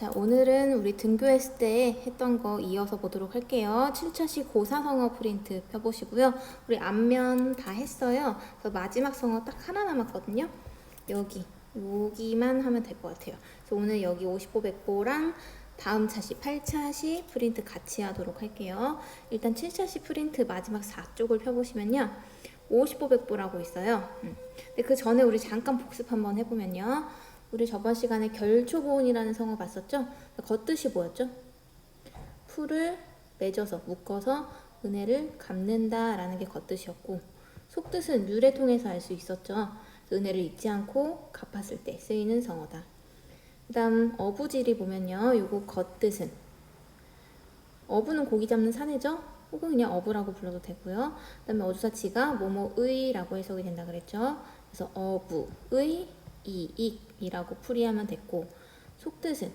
자, 오늘은 우리 등교했을 때 했던 거 이어서 보도록 할게요. 7차시 고사성어 프린트 펴보시고요. 우리 앞면 다 했어요. 그래서 마지막 성어 딱 하나 남았거든요. 여기만 하면 될 것 같아요. 그래서 오늘 여기 50보 100보랑 다음 차시 8차시 프린트 같이 하도록 할게요. 일단 7차시 프린트 마지막 4쪽을 펴보시면요. 50보 100보라고 있어요. 근데 그 전에 우리 잠깐 복습 한번 해보면요. 우리 저번 시간에 결초보온이라는 성어 봤었죠? 겉뜻이 뭐였죠? 풀을 맺어서 묶어서 은혜를 갚는다 라는 게 겉뜻이었고, 속뜻은 유래 통해서 알 수 있었죠. 은혜를 잊지 않고 갚았을 때 쓰이는 성어다. 그 다음 어부지리 보면요, 요거 겉뜻은 어부는 고기 잡는 사내죠? 혹은 그냥 어부라고 불러도 되고요. 그 다음에 어주사치가 뭐뭐의 라고 해석이 된다 그랬죠. 그래서 어부의 이익이라고 풀이하면 됐고, 속뜻은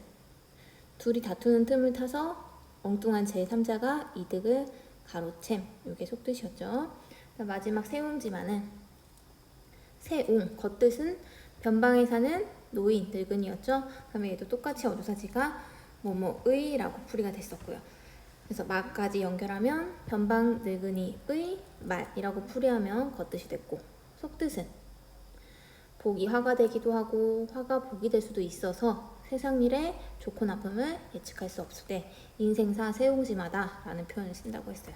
둘이 다투는 틈을 타서 엉뚱한 제3자가 이득을 가로챔, 이게 속뜻이었죠. 마지막 세웅지마는 세웅, 겉뜻은 변방에 사는 노인, 늙은이였죠. 그다음에 얘도 똑같이 어조사지가 뭐뭐의 라고 풀이가 됐었고요. 그래서 마까지 연결하면 변방 늙은이의 말이라고 풀이하면 겉뜻이 됐고, 속뜻은 복이 화가 되기도 하고 화가 복이 될 수도 있어서 세상 일에 좋고 나쁨을 예측할 수 없을 때 인생사 세옹지마다 라는 표현을 쓴다고 했어요.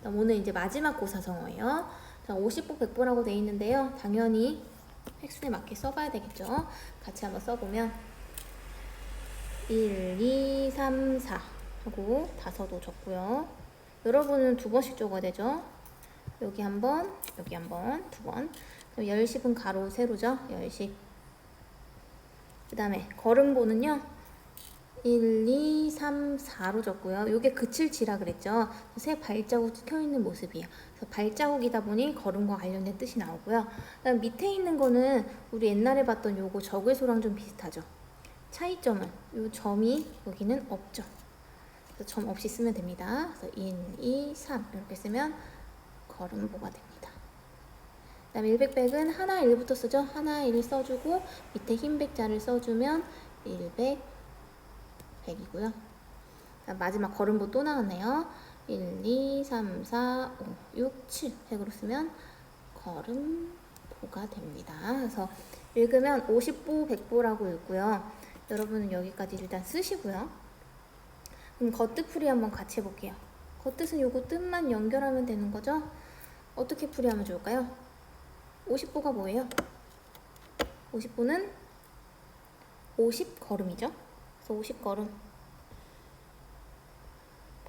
오늘 이제 마지막 고사성어예요. 자, 50보 100보라고 돼 있는데요. 당연히 획순에 맞게 써봐야 되겠죠. 같이 한번 써보면 1, 2, 3, 4 하고 다섯도 적고요. 여러분은 두 번씩 적어야 되죠. 여기 한 번, 여기 한 번, 두 번. 그럼 열십은 가로 세로죠. 열십. 그 다음에 걸음보는요. 1, 2, 3, 4로 적고요. 요게 그칠지라 그랬죠. 새 발자국 찍혀있는 모습이에요. 그래서 발자국이다 보니 걸음과 관련된 뜻이 나오고요. 그다음 밑에 있는 거는 우리 옛날에 봤던 요거 적을소랑 좀 비슷하죠. 차이점은 요 점이 여기는 없죠. 그래서 점 없이 쓰면 됩니다. 그래서 1, 2, 3 이렇게 쓰면 걸음보가 됩니다. 그 다음에 100백은 하나 1부터 쓰죠. 하나 1 써주고 밑에 흰 백자를 써주면 100, 100이고요. 마지막 걸음보 또 나왔네요. 1, 2, 3, 4, 5, 6, 7 100으로 쓰면 걸음보가 됩니다. 그래서 읽으면 50보 100보라고 읽고요. 여러분은 여기까지 일단 쓰시고요. 그럼 겉뜻 풀이 한번 같이 해볼게요. 겉뜻은 요거 뜻만 연결하면 되는 거죠. 어떻게 풀이하면 좋을까요? 50보가 뭐예요? 50보는 50걸음이죠. 그래서 50걸음.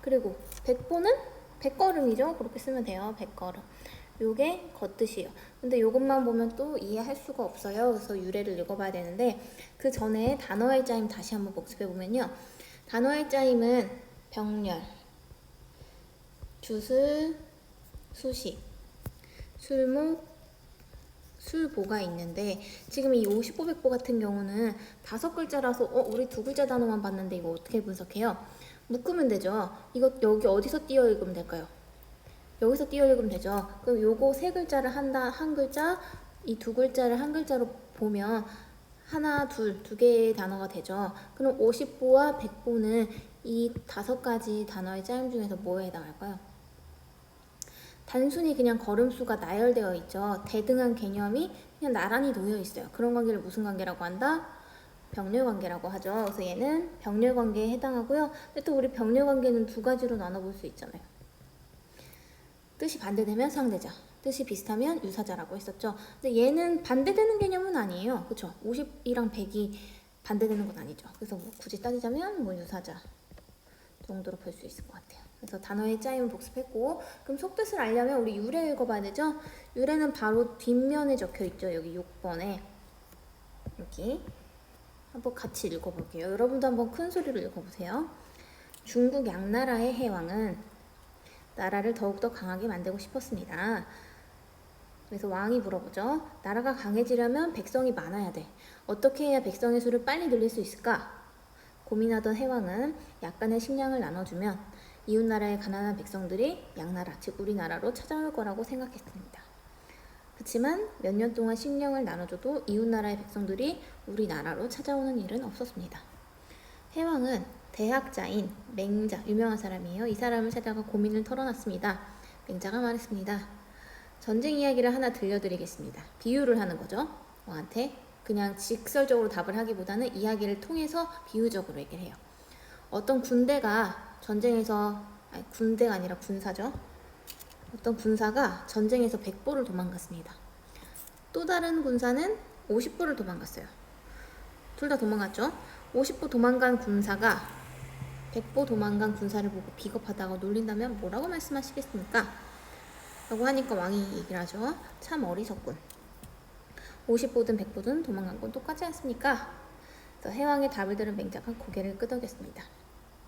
그리고 100보는 100걸음이죠. 그렇게 쓰면 돼요. 100걸음. 요게 겉뜻이에요. 근데 요것만 보면 또 이해할 수가 없어요. 그래서 유래를 읽어봐야 되는데 그 전에 단어의 짜임 다시 한번 복습해보면요. 단어의 짜임은 병렬, 주술, 수식, 술목, 술보가 있는데 지금 이 50보 100보 같은 경우는 5글자라서 우리 2글자 단어만 봤는데 이거 어떻게 분석해요? 묶으면 되죠. 이거 여기 어디서 띄어 읽으면 될까요? 여기서 띄어 읽으면 되죠. 그럼 요거 3글자를 한 글자, 이 2글자를 한 글자로 보면 하나, 둘, 2개의 단어가 되죠. 그럼 50보와 100보는 이 5가지 단어의 짜임 중에서 뭐에 해당할까요? 단순히 그냥 걸음수가 나열되어 있죠. 대등한 개념이 그냥 나란히 놓여 있어요. 그런 관계를 무슨 관계라고 한다? 병렬관계라고 하죠. 그래서 얘는 병렬관계에 해당하고요. 근데 또 우리 병렬관계는 2가지로 나눠볼 수 있잖아요. 뜻이 반대되면 상대자, 뜻이 비슷하면 유사자라고 했었죠. 근데 얘는 반대되는 개념은 아니에요. 그쵸? 50이랑 100이 반대되는 건 아니죠. 그래서 뭐 굳이 따지자면 뭐 유사자 정도로 볼 수 있을 것 같아요. 그래서 단어의 짜임을 복습했고, 그럼 속뜻을 알려면 우리 유래 읽어봐야 되죠? 유래는 바로 뒷면에 적혀있죠. 여기 6번에 여기 한번 같이 읽어볼게요. 여러분도 한번 큰 소리로 읽어보세요. 중국 양나라의 해왕은 나라를 더욱더 강하게 만들고 싶었습니다. 그래서 왕이 물어보죠. 나라가 강해지려면 백성이 많아야 돼. 어떻게 해야 백성의 수를 빨리 늘릴 수 있을까? 고민하던 해왕은 약간의 식량을 나눠주면 이웃나라의 가난한 백성들이 양나라, 즉 우리나라로 찾아올 거라고 생각했습니다. 그렇지만 몇 년 동안 식량을 나눠줘도 이웃나라의 백성들이 우리나라로 찾아오는 일은 없었습니다. 해왕은 대학자인 맹자, 유명한 사람이에요. 이 사람을 찾아가 고민을 털어놨습니다. 맹자가 말했습니다. 전쟁 이야기를 하나 들려드리겠습니다. 비유를 하는 거죠. 왕한테 그냥 직설적으로 답을 하기보다는 이야기를 통해서 비유적으로 얘기를 해요. 어떤 군대가 전쟁에서, 아니 군대가 아니라 군사죠. 어떤 군사가 전쟁에서 100보를 도망갔습니다. 또 다른 군사는 50보를 도망갔어요. 둘 다 도망갔죠. 50보 도망간 군사가 100보 도망간 군사를 보고 비겁하다고 놀린다면 뭐라고 말씀하시겠습니까? 라고 하니까 왕이 얘기를 하죠. 참 어리석군. 50보든 100보든 도망간 건 똑같지 않습니까? 그래서 해왕의 답을 들은 맹자가 고개를 끄덕였습니다.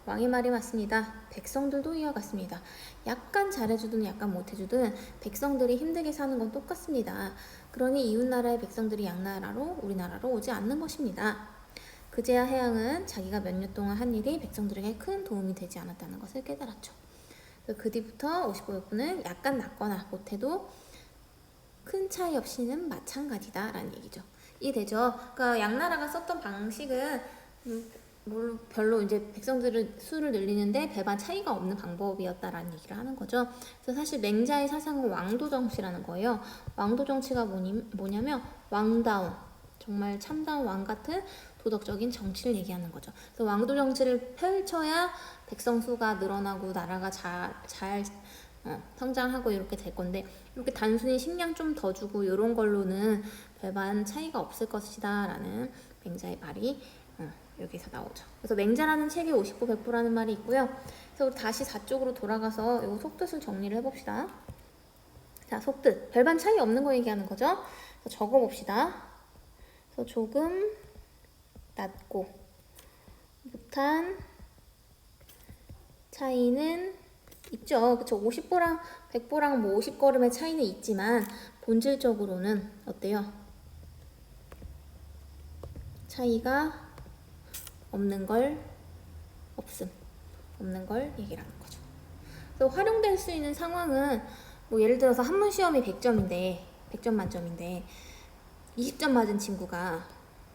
왕의 말이 맞습니다. 백성들도 이와 같습니다. 약간 잘해주든 약간 못해주든 백성들이 힘들게 사는 건 똑같습니다. 그러니 이웃나라의 백성들이 양나라로 우리나라로 오지 않는 것입니다. 그제야 해왕은 자기가 몇 년 동안 한 일이 백성들에게 큰 도움이 되지 않았다는 것을 깨달았죠. 그 뒤부터 50보 100보는 약간 낫거나 못해도 큰 차이 없이는 마찬가지다 라는 얘기죠. 이해되죠? 그러니까 양나라가 썼던 방식은 별로 이제 백성들을 수를 늘리는데 별반 차이가 없는 방법이었다라는 얘기를 하는 거죠. 그래서 사실 맹자의 사상은 왕도 정치라는 거예요. 왕도 정치가 뭐냐면 왕다운, 정말 참다운 왕 같은 도덕적인 정치를 얘기하는 거죠. 그래서 왕도 정치를 펼쳐야 백성 수가 늘어나고 나라가 잘 성장하고 이렇게 될 건데, 이렇게 단순히 식량 좀 더 주고 이런 걸로는 별반 차이가 없을 것이다 라는 맹자의 말이 여기서 나오죠. 그래서 맹자라는 책에 50보 100보라는 말이 있고요. 그래서 우리 다시 4쪽으로 돌아가서 이 속뜻을 정리를 해봅시다. 자, 속뜻. 별반 차이 없는 거 얘기하는 거죠. 그래서 적어봅시다. 그래서 조금 낮고 못한 차이는 있죠. 그쵸? 50보랑 100보랑 뭐 50걸음의 차이는 있지만 본질적으로는 어때요? 차이가 없는 걸 얘기를 하는 거죠. 그래서 활용될 수 있는 상황은 뭐 예를 들어서 한문 시험이 100점 만점인데 20점 맞은 친구가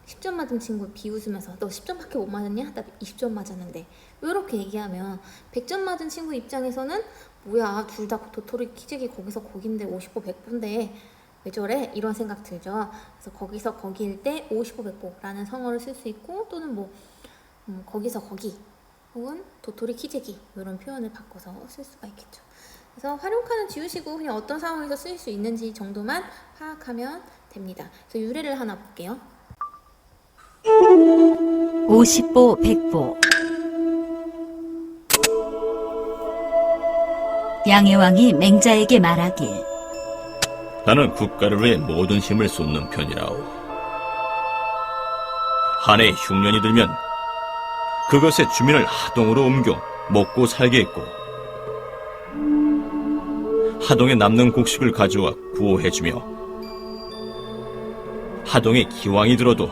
10점 맞은 친구 비웃으면서 너 10점밖에 못 맞았냐? 나 20점 맞았는데. 이렇게 얘기하면 100점 맞은 친구 입장에서는 뭐야, 둘 다 도토리 키재기 거기서 거긴데 50보 100보인데 왜 저래? 이런 생각 들죠. 그래서 거기서 거기일 때 50보 100보라는 성어를 쓸 수 있고, 또는 뭐 거기서 거기 혹은 도토리 키재기 이런 표현을 바꿔서 쓸 수가 있겠죠. 그래서 활용카는 지우시고 그냥 어떤 상황에서 쓸 수 있는지 정도만 파악하면 됩니다. 그래서 유래를 하나 볼게요. 50보 100보 양해왕이 맹자에게 말하길 나는 국가를 위해 모든 힘을 쏟는 편이라오. 한 해 흉년이 들면 그것의 주민을 하동으로 옮겨 먹고 살게 했고, 하동에 남는 곡식을 가져와 구호해주며, 하동에 기왕이 들어도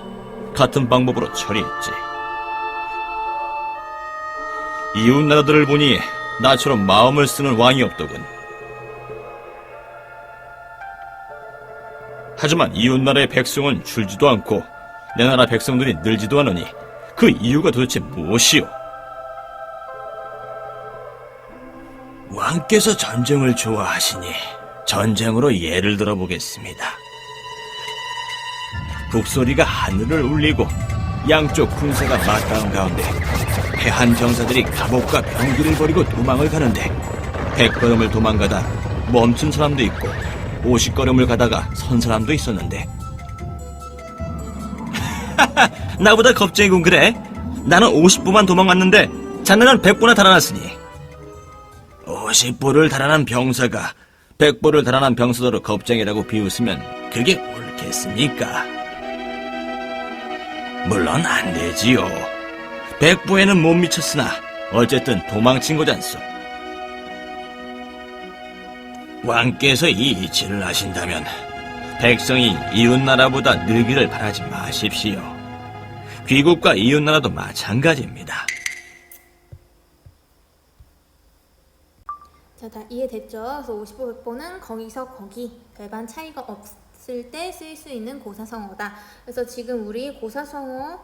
같은 방법으로 처리했지. 이웃 나라들을 보니 나처럼 마음을 쓰는 왕이 없더군. 하지만 이웃 나라의 백성은 줄지도 않고 내 나라 백성들이 늘지도 않으니 그 이유가 도대체 무엇이오? 왕께서 전쟁을 좋아하시니 전쟁으로 예를 들어보겠습니다. 북소리가 하늘을 울리고 양쪽 군사가 맞닿은 가운데 패한 병사들이 갑옷과 병기를 버리고 도망을 가는데 100걸음을 도망가다 멈춘 사람도 있고 50걸음을 가다가 선 사람도 있었는데 나보다 겁쟁이군 그래? 나는 50보만 도망갔는데 자네는 100보나 달아났으니 50보를 달아난 병사가 100보를 달아난 병사들을 겁쟁이라고 비웃으면 그게 옳겠습니까? 물론 안 되지요. 100보에는 못 미쳤으나 어쨌든 도망친 거잖소. 왕께서 이 이치를 하신다면 백성이 이웃나라보다 늘기를 바라지 마십시오. 귀국과 이웃나라도 마찬가지입니다. 자, 다 이해됐죠? 그래서 50보 100보는 거기서 거기 별반 차이가 없을 때 쓸 수 있는 고사성어다. 그래서 지금 우리 고사성어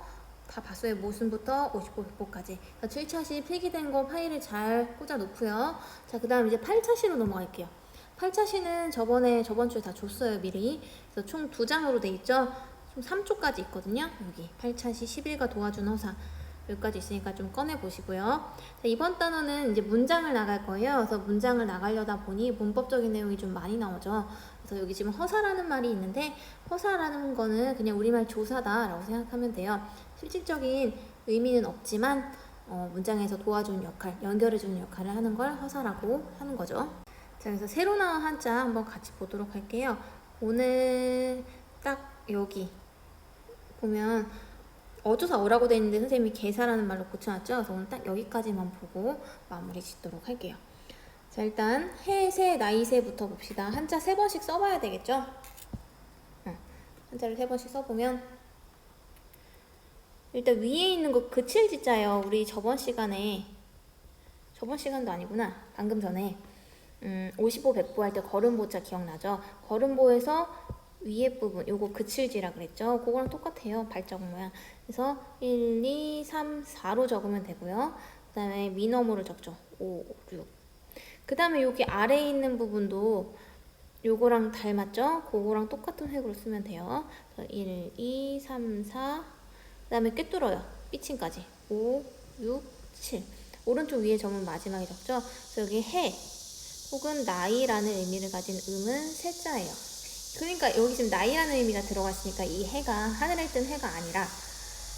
다 봤어요. 모순부터 55, 100보까지. 7차시 필기된 거 파일을 잘 꽂아 놓고요. 자, 그 다음 이제 8차시로 넘어갈게요. 8차시는 저번 주에 다 줬어요, 미리. 그래서 총 2장으로 돼 있죠. 총 3쪽까지 있거든요. 여기 8차시 11과 도와준 허사. 여기까지 있으니까 좀 꺼내 보시고요. 자, 이번 단어는 이제 문장을 나갈 거예요. 그래서 문장을 나가려다 보니 문법적인 내용이 좀 많이 나오죠. 그래서 여기 지금 허사라는 말이 있는데, 허사라는 거는 그냥 우리말 조사다라고 생각하면 돼요. 실질적인 의미는 없지만 문장에서 도와주는 역할, 연결해주는 역할을 하는 걸 허사라고 하는 거죠. 자, 그래서 새로 나온 한자 한번 같이 보도록 할게요. 오늘 딱 여기 보면 어조사 어라고 되어 있는데 선생님이 개사라는 말로 고쳐놨죠. 그래서 오늘 딱 여기까지만 보고 마무리 짓도록 할게요. 자, 일단 해, 세, 나이, 세부터 봅시다. 한자 3번씩 써봐야 되겠죠? 한자를 3번씩 써보면 일단 위에 있는 거 그칠 지자예요. 우리 저번 시간도 아니구나. 방금 전에 55, 100보 할 때 걸음보자 기억나죠? 걸음보에서 위에 부분 요거 그칠지라 그랬죠? 그거랑 똑같아요. 발자국 모양. 그래서 1, 2, 3, 4로 적으면 되고요. 그 다음에 미너모를 적죠. 5, 6. 그 다음에 여기 아래에 있는 부분도 요거랑 닮았죠? 그거랑 똑같은 획으로 쓰면 돼요. 그래서 1, 2, 3, 4. 그 다음에 꿰뚫어요. 삐침까지. 5, 6, 7. 오른쪽 위에 점은 마지막에 적죠? 그래서 여기 해 혹은 나이라는 의미를 가진 음은 세자예요. 그러니까 여기 지금 나이라는 의미가 들어가 있으니까 이 해가 하늘에 뜬 해가 아니라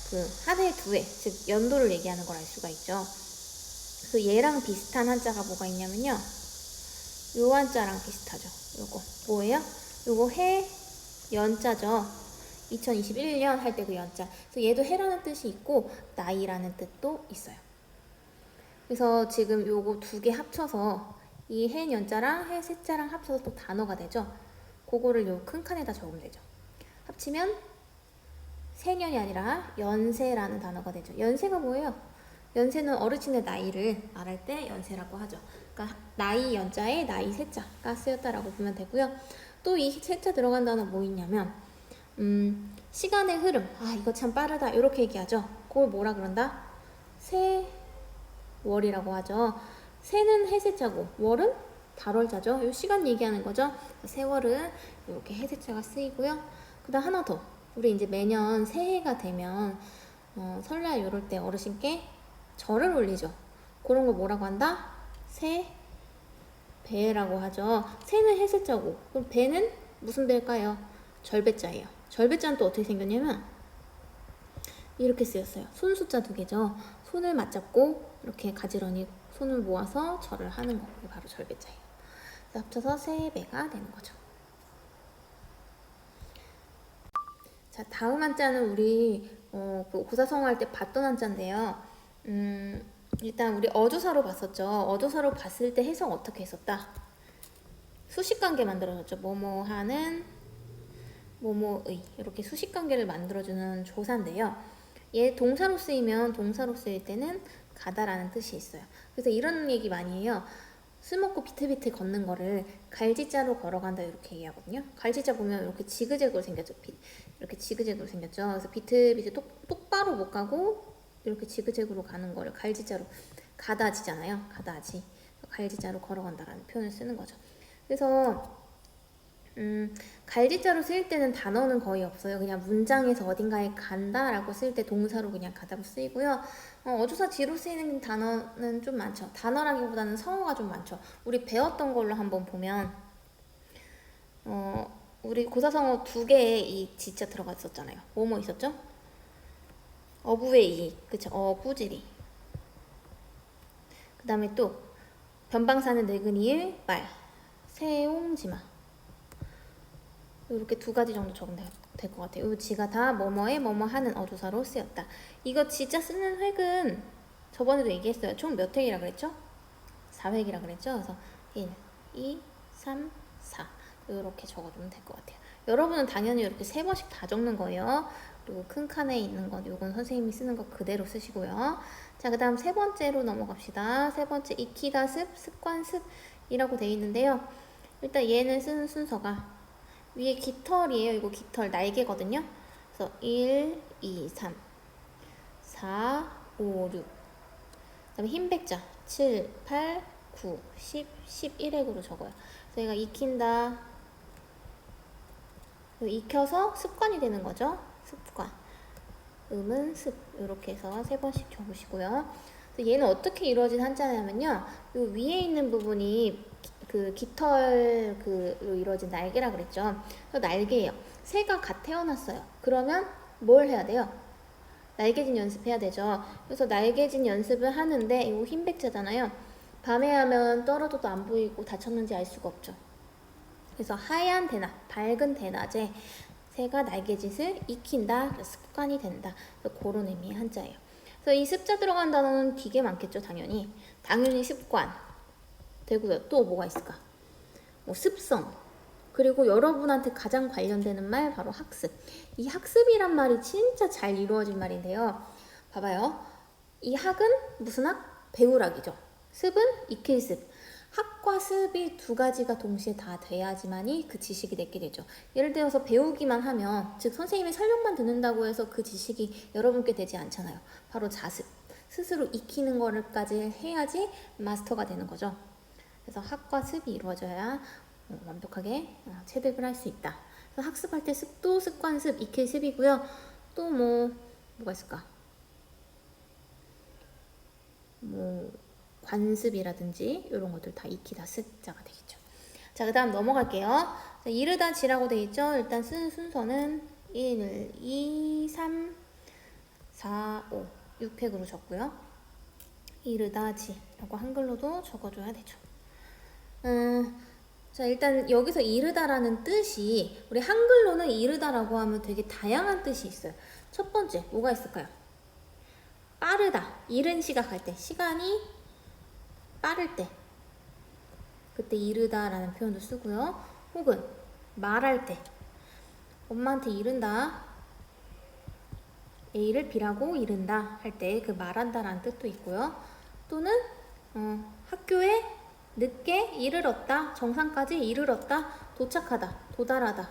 그 한 해, 두 해, 즉 연도를 얘기하는 걸 알 수가 있죠. 그래서 얘랑 비슷한 한자가 뭐가 있냐면요. 요 한자랑 비슷하죠. 요거 뭐예요? 요거 해 연자죠. 2021년 할 때 그 연자. 그래서 얘도 해라는 뜻이 있고 나이라는 뜻도 있어요. 그래서 지금 요거 2개 합쳐서 이 해 연자랑 해 세자랑 합쳐서 또 단어가 되죠. 그거를 요 큰 칸에다 적으면 되죠. 합치면 세년이 아니라 연세라는 단어가 되죠. 연세가 뭐예요? 연세는 어르신의 나이를 말할 때 연세라고 하죠. 그러니까 나이 연자에 나이 세자가 쓰였다라고 보면 되고요. 또 이 세자 들어간 단어 뭐 있냐면 시간의 흐름. 아, 이거 참 빠르다. 이렇게 얘기하죠. 그걸 뭐라 그런다? 세월이라고 하죠. 세는 해세자고 월은 달월자죠. 이 시간 얘기하는 거죠. 세월은 이렇게 해세자가 쓰이고요. 그 다음 하나 더. 우리 이제 매년 새해가 되면 설날 이럴 때 어르신께 절을 올리죠. 그런 거 뭐라고 한다? 세배라고 하죠. 세는 해세자고 그럼 배는 무슨 배일까요? 절배자예요. 절배자는 또 어떻게 생겼냐면 이렇게 쓰였어요. 손 숫자 2개죠. 손을 맞잡고 이렇게 가지런히 손을 모아서 절을 하는 거. 그게 바로 절배자예요. 합쳐서 세배가 되는 거죠. 자, 다음 한자는 우리 그 고사성어 할 때 봤던 한자인데요. 일단 우리 어조사로 봤었죠. 어조사로 봤을 때 해석 어떻게 했었다? 수식관계 만들어줬죠. 뭐뭐하는 뭐뭐의 이렇게 수식관계를 만들어주는 조사인데요. 얘 동사로 쓰이면 동사로 쓰일 때는 가다라는 뜻이 있어요. 그래서 이런 얘기 많이 해요. 술 먹고 비틀비틀 걷는 거를 갈지자로 걸어간다 이렇게 얘기하거든요. 갈지자 보면 이렇게 지그재그로 생겼죠. 이렇게 지그재그로 생겼죠. 그래서 비틀비틀 똑바로 못 가고 이렇게 지그재그로 가는 거를 갈지자로 가다지잖아요. 가다지. 갈지자로 걸어간다라는 표현을 쓰는 거죠. 그래서 갈지자로 쓰일 때는 단어는 거의 없어요. 그냥 문장에서 어딘가에 간다라고 쓰일 때 동사로 그냥 가다로 쓰이고요. 어조사 뒤로 쓰이는 단어는 좀 많죠. 단어라기보다는 성어가 좀 많죠. 우리 배웠던 걸로 한번 보면 우리 고사성어 2개에 이 지자 들어가 있었잖아요. 뭐뭐 있었죠? 어부의 이, 그쵸? 어부지리. 그 다음에 또 변방사는 늙은이의 말, 세옹지마. 이렇게 2가지 정도 적으면 될 것 같아요. 이 지가 다 뭐뭐에 뭐뭐하는 어조사로 쓰였다. 이거 지자 쓰는 획은 저번에도 얘기했어요. 총 몇 획이라 그랬죠? 4획이라 그랬죠? 그래서 1, 2, 3, 4 이렇게 적어주면 될 것 같아요. 여러분은 당연히 이렇게 3번씩 다 적는 거예요. 그리고 큰 칸에 있는 건 이건 선생님이 쓰는 거 그대로 쓰시고요. 자, 그 다음 3번째로 넘어갑시다. 3번째 익히다 습, 습관 습이라고 돼 있는데요. 일단 얘는 쓰는 순서가 위에 깃털이에요. 이거 깃털 날개거든요. 그래서 1, 2, 3. 4, 5, 6. 그다음에 흰 백자 7, 8, 9, 10, 11액으로 적어요. 저희가 익힌다. 익혀서 습관이 되는 거죠. 습관. 음은 습. 이렇게 해서 3번씩 적으시고요. 얘는 어떻게 이루어진 한자냐면요. 요 위에 있는 부분이 그 깃털로 이루어진 날개라 그랬죠. 날개예요. 새가 갓 태어났어요. 그러면 뭘 해야 돼요? 날개짓 연습해야 되죠. 그래서 날개짓 연습을 하는데 이거 흰 백자잖아요. 밤에 하면 떨어져도 안 보이고 다쳤는지 알 수가 없죠. 그래서 하얀 대낮, 밝은 대낮에 새가 날개짓을 익힌다, 습관이 된다. 그런 의미의 한자예요. 그래서 이 습자 들어간 단어는 되게 많겠죠, 당연히. 당연히 습관 되고요. 또 뭐가 있을까? 뭐 습성. 그리고 여러분한테 가장 관련되는 말 바로 학습. 이 학습이란 말이 진짜 잘 이루어진 말인데요. 봐봐요. 이 학은 무슨 학? 배우락이죠. 습은 익힐 습. 학과 습이 두 가지가 동시에 다 돼야지만이 그 지식이 내게 되죠. 예를 들어서 배우기만 하면, 즉 선생님의 설명만 듣는다고 해서 그 지식이 여러분께 되지 않잖아요. 바로 자습. 스스로 익히는 거를까지 해야지 마스터가 되는 거죠. 그래서 학과 습이 이루어져야 완벽하게 체득을 할 수 있다. 그래서 학습할 때 습도, 습관습, 익힐 습이고요. 또 뭐가 있을까? 관습이라든지 이런 것들 다 익히다 습자가 되겠죠. 자, 그 다음 넘어갈게요. 자, 이르다 지라고 되어 있죠. 일단 쓰는 순서는 1, 2, 3, 4, 5, 6획으로 적고요. 이르다 지라고 한글로도 적어줘야 되죠. 자, 일단 여기서 이르다라는 뜻이 우리 한글로는 이르다라고 하면 되게 다양한 뜻이 있어요. 첫 번째 뭐가 있을까요? 빠르다, 이른 시각할 때, 시간이 빠를 때 그때 이르다라는 표현도 쓰고요. 혹은 말할 때 엄마한테 이른다, A를 B라고 이른다 할 때 그 말한다라는 뜻도 있고요. 또는 학교에 늦게 이르렀다, 정상까지 이르렀다, 도착하다, 도달하다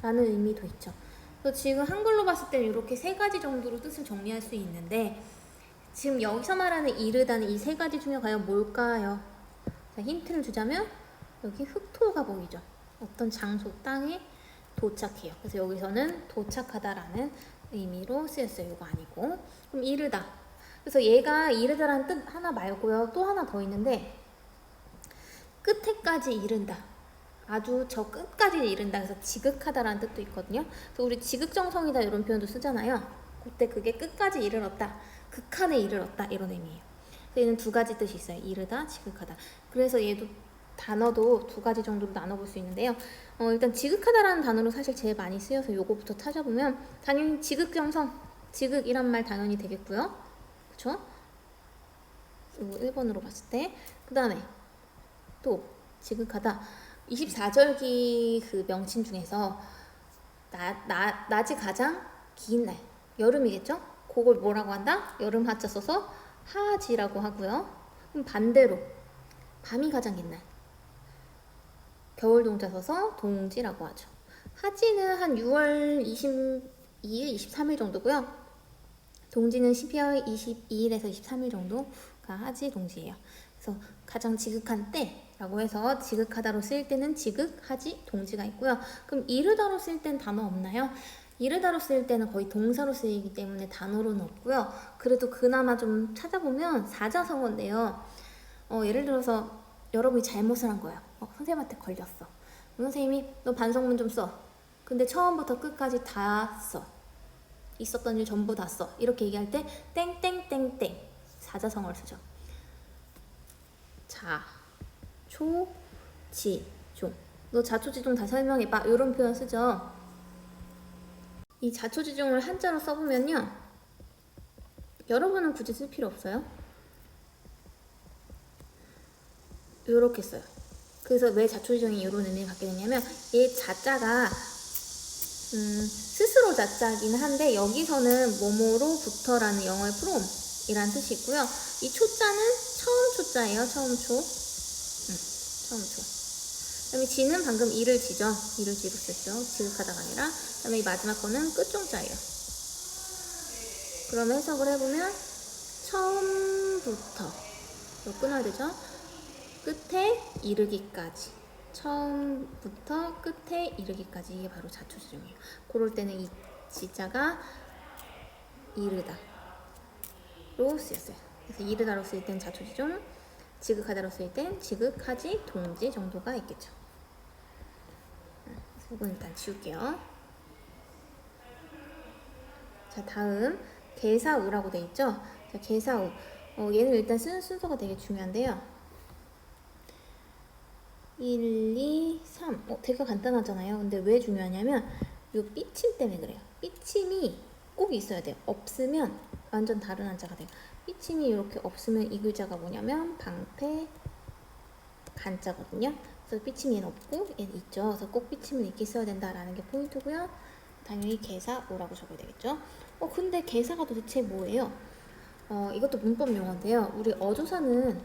라는 의미도 있죠. 그래서 지금 한글로 봤을 때 이렇게 세 가지 정도로 뜻을 정리할 수 있는데, 지금 여기서 말하는 이르다는 이 세 가지 중에 과연 뭘까요? 자, 힌트를 주자면 여기 흑토가 보이죠. 어떤 장소, 땅에 도착해요. 그래서 여기서는 도착하다라는 의미로 쓰였어요. 이거 아니고. 그럼 이르다. 그래서 얘가 이르다라는 뜻 하나 말고요. 또 하나 더 있는데, 끝에까지 이른다. 아주 저 끝까지 이른다. 그래서 지극하다라는 뜻도 있거든요. 그래서 우리 지극정성이다 이런 표현도 쓰잖아요. 그때 그게 끝까지 이르렀다, 극한에 이르렀다 이런 의미예요. 그래서 얘는 두 가지 뜻이 있어요. 이르다, 지극하다. 그래서 얘도 단어도 두 가지 정도로 나눠볼 수 있는데요. 일단 지극하다라는 단어로 사실 제일 많이 쓰여서 요거부터 찾아보면 당연히 지극정성, 지극이란 말 당연히 되겠고요. 그쵸? 이거 1번으로 봤을 때. 그 다음에 또 지극하다. 24절기 그 명칭 중에서 낮이 가장 긴 날, 여름이겠죠? 그걸 뭐라고 한다? 여름 하자 써서 하지라고 하고요. 그럼 반대로 밤이 가장 긴 날, 겨울 동자 써서 동지라고 하죠. 하지는 한 6월 22일, 23일 정도고요. 동지는 12월 22일에서 23일 정도가 하지, 동지예요. 그래서 가장 지극한 때라고 해서 지극하다로 쓰일 때는 지극, 하지, 동지가 있고요. 그럼 이르다로 쓰일 때는 단어 없나요? 이르다로 쓰일 때는 거의 동사로 쓰이기 때문에 단어로는 없고요. 그래도 그나마 좀 찾아보면 사자성어인데요. 예를 들어서 여러분이 잘못을 한 거예요. 선생님한테 걸렸어. 선생님이 너 반성문 좀 써. 근데 처음부터 끝까지 다 써. 있었던 일 전부 다 써. 이렇게 얘기할 때 땡땡땡땡 사자성어를 쓰죠. 자, 초, 지, 종. 너 자초지종 다 설명해봐. 이런 표현 쓰죠. 이 자초지종을 한자로 써보면요. 여러분은 굳이 쓸 필요 없어요. 이렇게 써요. 그래서 왜 자초지종이 이런 의미를 갖게 되냐면 얘 자자가 스스로 자자긴 한데 여기서는 뭐뭐로부터라는 영어의 from이라는 뜻이 있고요. 이 초자는 처음 초자예요. 처음 초. 처음 초. 그 다음에 지는 방금 이를 지죠. 이를 지로 썼죠. 지극하다가 아니라. 그 다음에 이 마지막 거는 끝종자예요. 그럼 해석을 해보면 처음부터 이거 끊어야 되죠? 끝에 이르기까지, 처음부터 끝에 이르기까지, 이게 바로 자초지종이에요. 그럴 때는 이 지자가 이르다로 쓰였어요. 그래서 이르다로 쓸 땐 자초지종, 지극하다로 쓸 땐 지극하지, 동지 정도가 있겠죠. 이건 일단 지울게요. 자, 다음 개사우라고 돼 있죠? 자, 개사우. 얘는 일단 쓰는 순서가 되게 중요한데요. 1, 2, 3. 되게 간단하잖아요. 근데 왜 중요하냐면 이 삐침 때문에 그래요. 삐침이 꼭 있어야 돼요. 없으면 완전 다른 한자가 돼요. 삐침이 이렇게 없으면 이 글자가 뭐냐면 방패 간자거든요. 그래서 삐침이 얘는 없고 얘는 있죠. 그래서 꼭 삐침을 있게 써야 된다라는 게 포인트고요. 당연히 개사우라고 적어야 되겠죠. 근데 개사가 도대체 뭐예요? 이것도 문법 용어인데요. 우리 어조사는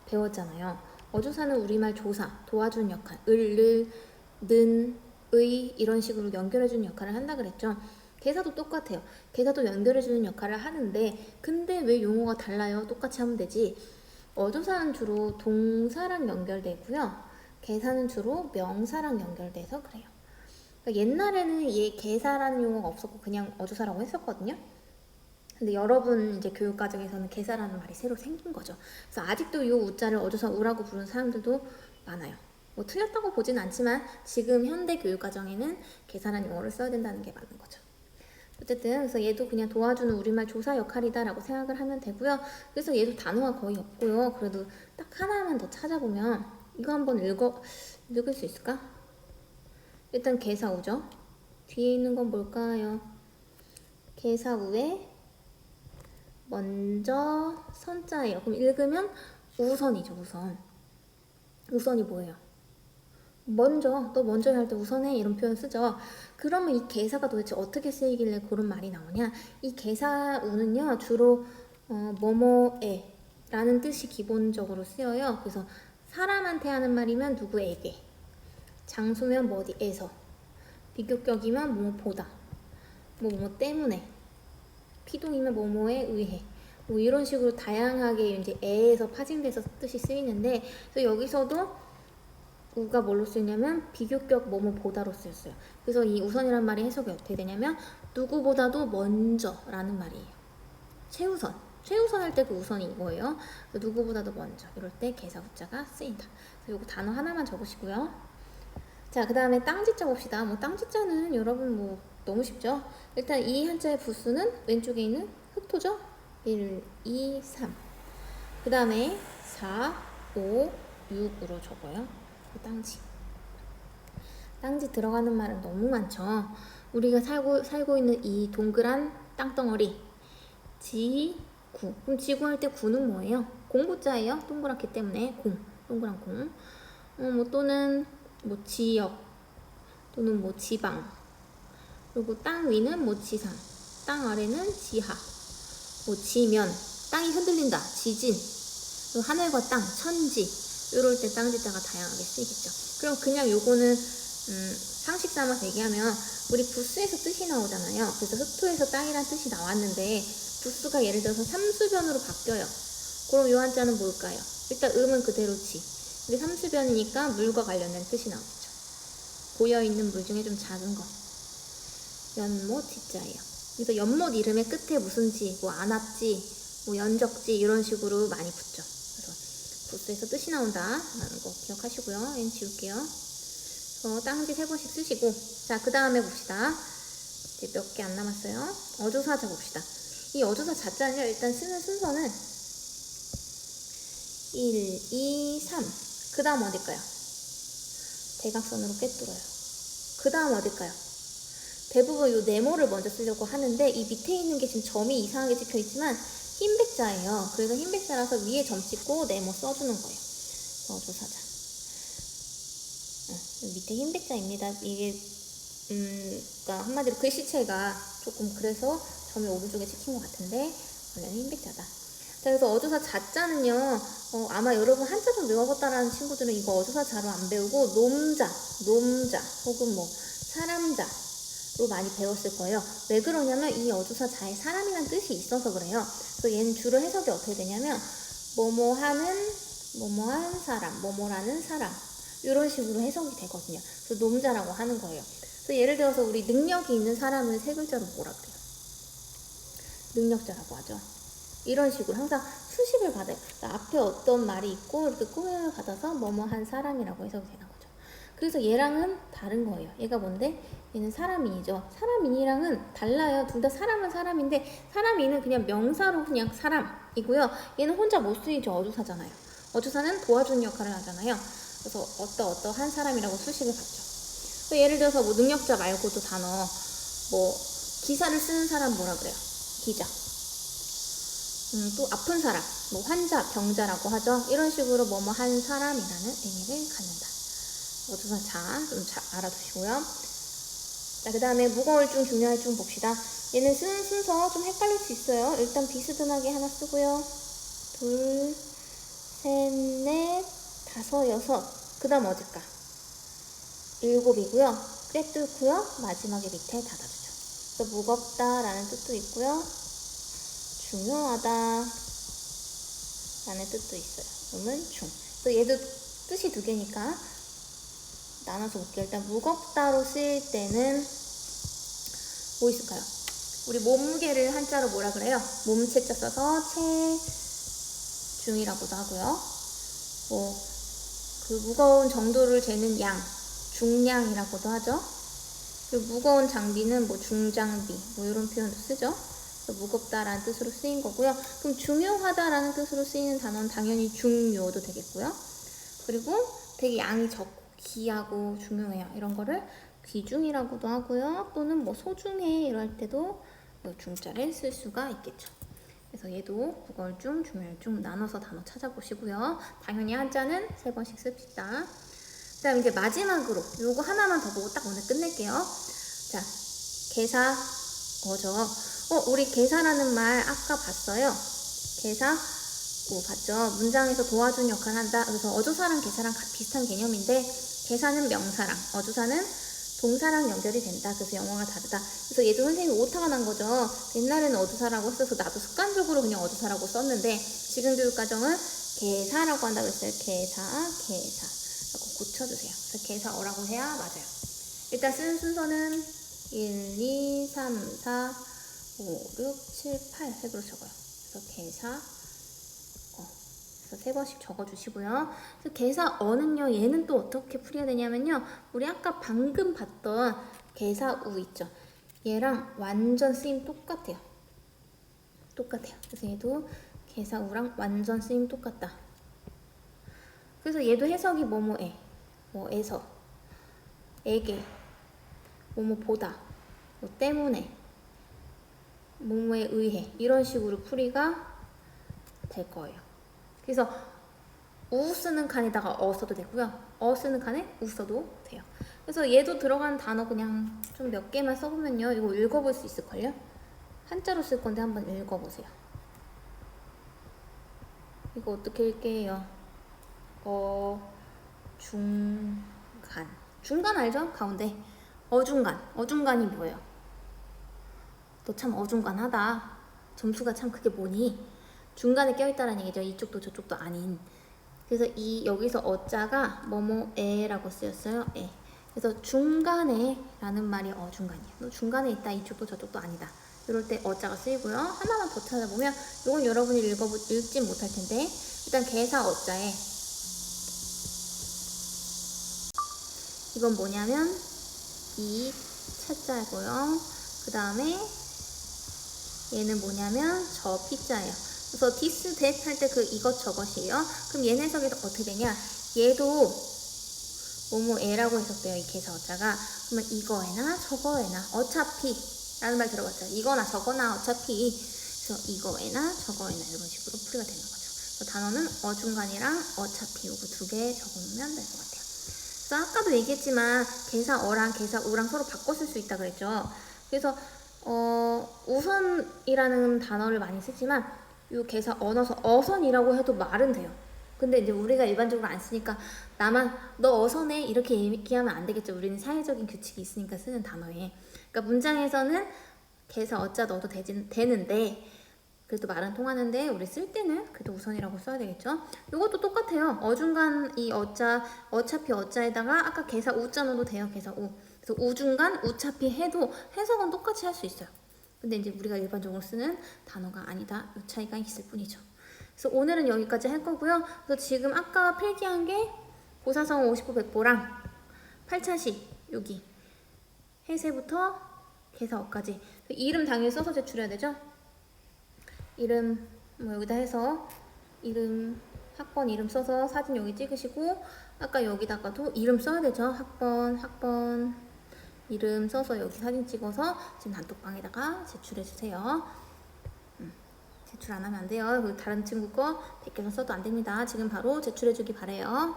배웠잖아요. 어조사는 우리말 조사, 도와주는 역할, 을, 는, 의 이런 식으로 연결해주는 역할을 한다 그랬죠. 개사도 똑같아요. 개사도 연결해주는 역할을 하는데 근데 왜 용어가 달라요? 똑같이 하면 되지. 어조사는 주로 동사랑 연결되고요. 개사는 주로 명사랑 연결돼서 그래요. 그러니까 옛날에는 얘 개사라는 용어가 없었고 그냥 어조사라고 했었거든요. 근데 여러분 이제 교육 과정에서는 개사라는 말이 새로 생긴 거죠. 그래서 아직도 이 우자를 어조사 우라고 부르는 사람들도 많아요. 뭐 틀렸다고 보진 않지만 지금 현대 교육 과정에는 개사라는 용어를 써야 된다는 게 맞는 거죠. 어쨌든 그래서 얘도 그냥 도와주는 우리말 조사 역할이다라고 생각을 하면 되고요. 그래서 얘도 단어가 거의 없고요. 그래도 딱 하나만 더 찾아보면 이거 한번 읽을 수 있을까? 일단 개사우죠. 뒤에 있는 건 뭘까요? 개사우에 먼저 선자예요. 그럼 읽으면 우선이죠. 우선이 뭐예요? 먼저, 너 먼저 할 때 우선해 이런 표현 쓰죠. 그러면 이 개사가 도대체 어떻게 쓰이길래 그런 말이 나오냐? 이 개사우는요 주로 뭐뭐에 라는 뜻이 기본적으로 쓰여요. 그래서 사람한테 하는 말이면 누구에게, 장소면 뭐 어디에서, 비교격이면 뭐뭐보다, 뭐뭐 때문에, 피동이면 뭐뭐에 의해, 뭐 이런 식으로 다양하게 이제 에에서 파생돼서 뜻이 쓰이는데, 그래서 여기서도 우가 뭘로 쓰이냐면 비교격 뭐뭐보다로 쓰였어요. 그래서 이 우선이란 말이 해석이 어떻게 되냐면 누구보다도 먼저라는 말이에요. 최우선 할 때 그 우선이 이거예요. 누구보다도 먼저 이럴 때 개사 우자가 쓰인다. 그래서 요거 단어 하나만 적으시고요. 자, 그 다음에 땅지자 봅시다. 땅지자는 여러분 뭐 너무 쉽죠? 일단 이 한자의 부수는 왼쪽에 있는 흑토죠? 1, 2, 3. 그 다음에 4, 5, 6으로 적어요. 땅지 들어가는 말은 너무 많죠. 우리가 살고 있는 이 동그란 땅덩어리 지구. 그럼 지구 할 때 구는 뭐예요? 공구자예요. 동그랗기 때문에 동그란 공. 뭐 또는 뭐 지역 또는 뭐 지방. 그리고 땅 위는 뭐 지상, 땅 아래는 지하, 뭐 지면, 땅이 흔들린다, 지진. 그리고 하늘과 땅, 천지. 이럴 때 땅지자가 다양하게 쓰이겠죠. 그럼 그냥 요거는 상식 삼아서 얘기하면 우리 부수에서 뜻이 나오잖아요. 그래서 흑토에서 땅이란 뜻이 나왔는데 부수가 예를 들어서 삼수변으로 바뀌어요. 그럼 요 한자는 뭘까요? 일단 음은 그대로지. 근데 삼수변이니까 물과 관련된 뜻이 나오겠죠. 고여있는 물 중에 좀 작은 거. 연못 지자예요. 그래서 연못 이름의 끝에 무슨 지, 뭐 안압지, 뭐 연적지 이런 식으로 많이 붙죠. 부수에서 뜻이 나온다라는 거 기억하시고요. 얘는 지울게요. 땅지 3번씩 쓰시고, 자, 그 다음에 봅시다. 이제 몇 개 안 남았어요. 어조사자 봅시다. 이 어조사 자자는요, 일단 쓰는 순서는 1, 2, 3. 그 다음 어딜까요? 대각선으로 꿰뚫어요. 그 다음 어딜까요? 대부분 이 네모를 먼저 쓰려고 하는데 이 밑에 있는 게 지금 점이 이상하게 찍혀 있지만 흰 백자예요. 그래서 흰 백자라서 위에 점 찍고 네모 써주는 거예요. 어조사자. 밑에 흰 백자입니다. 이게 그러니까 한마디로 글씨체가 조금 그래서 점이 오른쪽에 찍힌 것 같은데 원래는 흰 백자다. 자, 그래서 어조사 자자는요. 아마 여러분 한자 좀 외워봤다라는 친구들은 이거 어조사 자로 안 배우고 놈자 혹은 뭐 사람자 많이 배웠을 거예요. 왜 그러냐면 이 어조사 자에 사람이란 뜻이 있어서 그래요. 그래서 얘는 주로 해석이 어떻게 되냐면 뭐뭐하는, 뭐뭐한 사람, 뭐뭐라는 사람 이런 식으로 해석이 되거든요. 그래서 nom자라고 하는 거예요. 그래서 예를 들어서 우리 능력이 있는 사람을 세 글자로 뭐라 그래요? 능력자라고 하죠. 이런 식으로 항상 수식을 받아요. 그러니까 앞에 어떤 말이 있고 이렇게 꾸며을 받아서 뭐뭐한 사람이라고 해석이 되는 거죠. 그래서 얘랑은 다른 거예요. 얘가 뭔데? 얘는 사람인이죠. 사람인이랑은 달라요. 둘 다 사람은 사람인데 사람인은 그냥 명사로 그냥 사람이고요. 얘는 혼자 못 쓰이죠. 어조사잖아요. 어조사는 도와주는 역할을 하잖아요. 그래서 어떠한 사람이라고 수식을 받죠. 예를 들어서 뭐 능력자 말고도 단어 뭐 기사를 쓰는 사람 뭐라 그래요? 기자. 또 아픈 사람, 뭐 환자, 병자라고 하죠. 이런 식으로 뭐뭐 한 사람이라는 의미를 갖는다. 어조사 자, 좀 잘 알아두시고요. 자, 그 다음에 무거울 중, 중요할 중 봅시다. 얘는 쓰는 순서 좀 헷갈릴 수 있어요. 일단 비스듬하게 하나 쓰고요. 둘, 셋, 넷, 다섯, 여섯. 그 다음 어딜까? 일곱이고요. 꿰뚫고요. 마지막에 밑에 닫아주죠. 그래서 무겁다라는 뜻도 있고요. 중요하다 라는 뜻도 있어요. 그러면 중. 또 얘도 뜻이 두 개니까 나눠서 볼게요. 일단 무겁다로 쓰일 때는 뭐 있을까요? 우리 몸무게를 한자로 뭐라 그래요? 몸체자 써서 체중이라고도 하고요. 뭐 그 무거운 정도를 재는 양, 중량이라고도 하죠. 그리고 무거운 장비는 뭐 중장비, 뭐 이런 표현도 쓰죠. 무겁다라는 뜻으로 쓰인 거고요. 그럼 중요하다라는 뜻으로 쓰이는 단어는 당연히 중요도 되겠고요. 그리고 되게 양이 적고 귀하고 중요해요. 이런 거를 귀중이라고도 하고요. 또는 뭐 소중해 이럴 때도 뭐 중자를 쓸 수가 있겠죠. 그래서 얘도 무거울 중, 중요할 중 나눠서 단어 찾아보시고요. 당연히 한자는 3번씩 씁시다. 그 다음 이제 마지막으로 요거 하나만 더 보고 딱 오늘 끝낼게요. 자, 개사 어죠. 우리 개사라는 말 아까 봤어요. 개사, 봤죠? 문장에서 도와주는 역할을 한다. 그래서 어조사랑 개사랑 비슷한 개념인데 개사는 명사랑, 어조사는 동사랑 연결이 된다. 그래서 영어가 다르다. 그래서 얘도 선생님이 오타가 난 거죠. 옛날에는 어조사라고 써서 나도 습관적으로 그냥 어조사라고 썼는데 지금 교육과정은 개사라고 한다고 했어요. 개사. 라고 고쳐주세요. 그래서 개사어라고 해야 맞아요. 일단 쓰는 순서는 1, 2, 3, 4, 5, 6, 7, 8 색으로 적어요. 그래서 개사 그래서 3번씩 적어주시고요. 그래서 개사어는요. 얘는 또 어떻게 풀이해야 되냐면요. 우리 아까 방금 봤던 개사우 있죠. 얘랑 완전 쓰임 똑같아요. 그래서 얘도 개사우랑 완전 쓰임 똑같다. 그래서 얘도 해석이 뭐뭐에, 뭐에서, 에게, 뭐뭐 보다, 뭐 때문에, 뭐뭐에 의해 이런 식으로 풀이가 될 거예요. 그래서 우 쓰는 칸에다가 어 써도 되고요. 어 쓰는 칸에 우 써도 돼요. 그래서 얘도 들어가는 단어 그냥 좀 몇 개만 써보면요. 이거 읽어볼 수 있을걸요? 한자로 쓸 건데 한번 읽어보세요. 이거 어떻게 읽게요? 중간. 중간 알죠? 가운데. 어중간이 뭐예요? 너 참 어중간하다. 점수가 참 그게 뭐니? 중간에 껴있다는 얘기죠. 이쪽도 저쪽도 아닌. 그래서 여기서 어자가 뭐뭐에라고 쓰였어요. 에. 그래서 중간에 라는 말이 어중간이에요. 너 중간에 있다. 이쪽도 저쪽도 아니다. 이럴 때 어자가 쓰이고요. 하나만 더 찾아보면 이건 여러분이 읽진 못할 텐데 일단 개사 어자에 이건 뭐냐면 이 차자고요. 그 다음에 얘는 뭐냐면 저 피자예요. 그래서 this, that 할 때 그 이것 저것이에요. 그럼 얘네 해석이 어떻게 되냐? 얘도 뭐뭐에라고 해석돼요. 이 개사 어자가. 그러면 이거에나 저거에나 어차피 라는 말 들어봤죠? 이거나 저거나 어차피. 그래서 이거에나 저거에나 이런 식으로 풀이가 되는 거죠. 그래서 단어는 어중간이랑 어차피 요거 2개 적어놓으면 될 것 같아요. 그래서 아까도 얘기했지만 개사어랑 개사우랑 서로 바꿔 쓸 수 있다 그랬죠. 그래서 우선이라는 단어를 많이 쓰지만 이 개사어 넣어서 어선이라고 해도 말은 돼요. 근데 이제 우리가 일반적으로 안 쓰니까 나만 너 어서 내 이렇게 얘기하면 안 되겠죠. 우리는 사회적인 규칙이 있으니까 쓰는 단어에. 그러니까 문장에서는 개사 어자 넣어도 되는데 그래도 말은 통하는데 우리 쓸 때는 그래도 우선이라고 써야 되겠죠. 이것도 똑같아요. 어중간 이 어자 어차피 어자에다가 아까 개사 우자 넣어도 돼요. 개사 우. 그래서 우중간 우차피 해도 해석은 똑같이 할 수 있어요. 근데 이제 우리가 일반적으로 쓰는 단어가 아니다. 이 차이가 있을 뿐이죠. 그래서 오늘은 여기까지 할 거고요. 그래서 지금 아까 필기한 게 고사성 50보 100보랑 8차시 여기 해세부터 개사어까지 이름 당연히 써서 제출해야 되죠. 이름 뭐 여기다 해서 이름 학번 이름 써서 사진 여기 찍으시고 아까 여기다가도 이름 써야 되죠. 학번 이름 써서 여기 사진 찍어서 지금 단톡방에다가 제출해 주세요. 제출 안 하면 안 돼요. 다른 친구 거 베껴서 써도 안 됩니다. 지금 바로 제출해 주기 바래요.